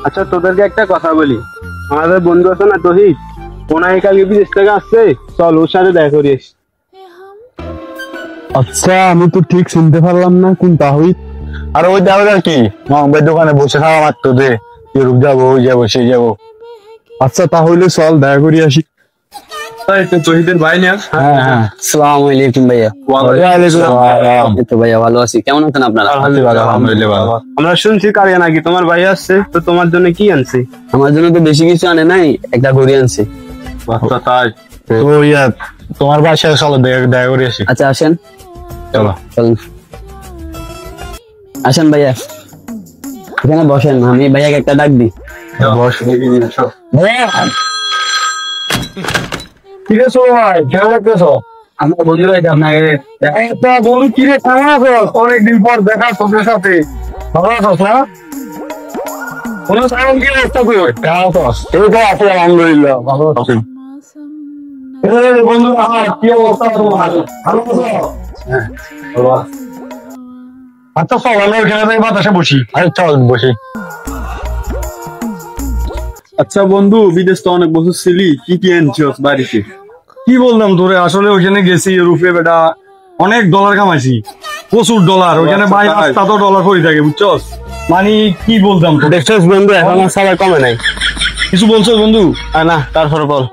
আচ্ছা তোদেরকে একটা কথা বলি, আমাদের বন্ধু আছে না তহিদ, ওনাকে কালকে বিদেশ থেকে আসছে, চল ওর সাথে দেখা করিস। আচ্ছা আমি তো ঠিক চিনতে পারলাম না কোন তাহিদ। আর ওই যাবে আর কি মোহাম্মদের দোকানে বসে খাওয়া মাত্র দে ইউরোপ যাবো ওই যাবো সেই যাবো। আচ্ছা তাহলে চল দেখা করি আসি। তহিদের ভাই না? হ্যাঁ হ্যাঁ আসসালামু আলাইকুম ভাইয়া। এই তো ভাইয়া ভালো আছি, কেমন আছেন আপনারা? আলহামদুলিল্লাহ ভালো। আমরা শুনছি কারিয়া নাকি তোমার ভাই আসছে, তো তোমার জন্য কি আনছি? আমার জন্য তো বেশি কিছু আনে নাই, একটা ঘড়ি আনছি। আচ্ছা তাই তো ইয়া তোমার বাসায় চলো দেখা করে আসি। আচ্ছা আসেন, চলো চলুন আসেন ভাইয়া, এখানে বসেন, আমি ভাইয়াকে একটা ডাক দিই। বস। ঠিক আছে ভাই, কেমন লাগতেছ? আমরা বন্ধু ভাই আপনাকে বলু কি রে, কেমন আছো? অনেকদিন পর দেখা তোদের সাথে। ভালো আছো না? কোনো সামন কি অবস্থা তুই? কেমন আছো? এই তো আছি আলহামদুলিল্লাহ, ভালো আছি। বন্ধু আমার কি অবস্থা তোমার? ভালো আছো? হ্যাঁ ভালো আছি। আচ্ছা চল আমরা ওখানে বাতাসে বসি। আরে চল বসি। আচ্ছা বন্ধু, বিদেশ তো অনেক বছর ছিলি, কি কি আনছিস বাড়িতে? কি বললাম তোরে, আসলে ওইখানে গেছি ইউরোপে বেটা, অনেক ডলার কামাইছি, প্রচুর ডলার। ওইখানে ভাই রাস্তা তো ডলার করে থাকে বুঝছস, মানে কি বলতাম তো। দেখছিস বন্ধু, এখন আর সবাই কমে নাই। কিছু বলছো বন্ধু? না তারপরে বল।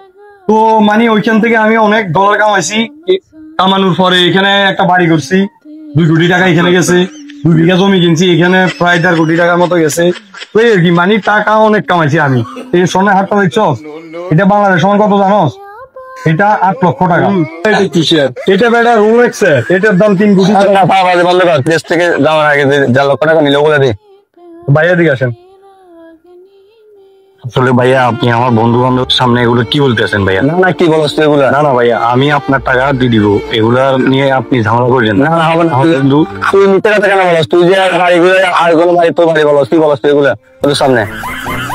তো মানে ওইখান থেকে আমি অনেক ডলার কামাইছি, কামানোর পরে এখানে একটা বাড়ি করছি, 2 কোটি টাকা এখানে গেছে, 2 বিঘা জমি কিনছি, এখানে প্রায় 1.5 কোটি টাকার মতো গেছে। তো এই আর কি, মানে টাকা অনেক কামাইছি আমি। এই সোনার হাটটা দেখছস, এটা বাংলাদেশ সমান কত জানোস? এটা 8 লক্ষ টাকা। এটা কিসের? এটা বেটা রোলেক্স, এটার দাম 3 কোটি টাকা। বন্ধ কর, দেশ থেকে যাওয়ার আগে যা লক্ষ টাকা নিলে ওগুলা দে। ভাইয়া দিকে আসেন। আসলে ভাইয়া আপনি আমার বন্ধু বান্ধবের সামনে এগুলো কি বলতেছেন ভাইয়া? না না, কি বলছ তুই এগুলা? না না ভাইয়া, আমি আপনার টাকা দিয়ে দিব, এগুলা নিয়ে আপনি ঝামেলা করছেন না না হবে না, আমার বন্ধু। তুই মিথ্যা কথা কেন বলছ? তুই যে বাড়িগুলো আর কোনো বাড়ি তোর বাড়ি বলছ, কি বলছ তুই এগুলা তোর সামনে?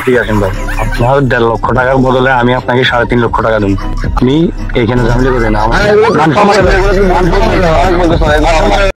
ঠিক আছে ভাই, আপনার 1.5 লক্ষ টাকার বদলে আমি আপনাকে 3.5 লক্ষ টাকা দেবো। আপনি এখানে ঝামেলা করেন না আমার।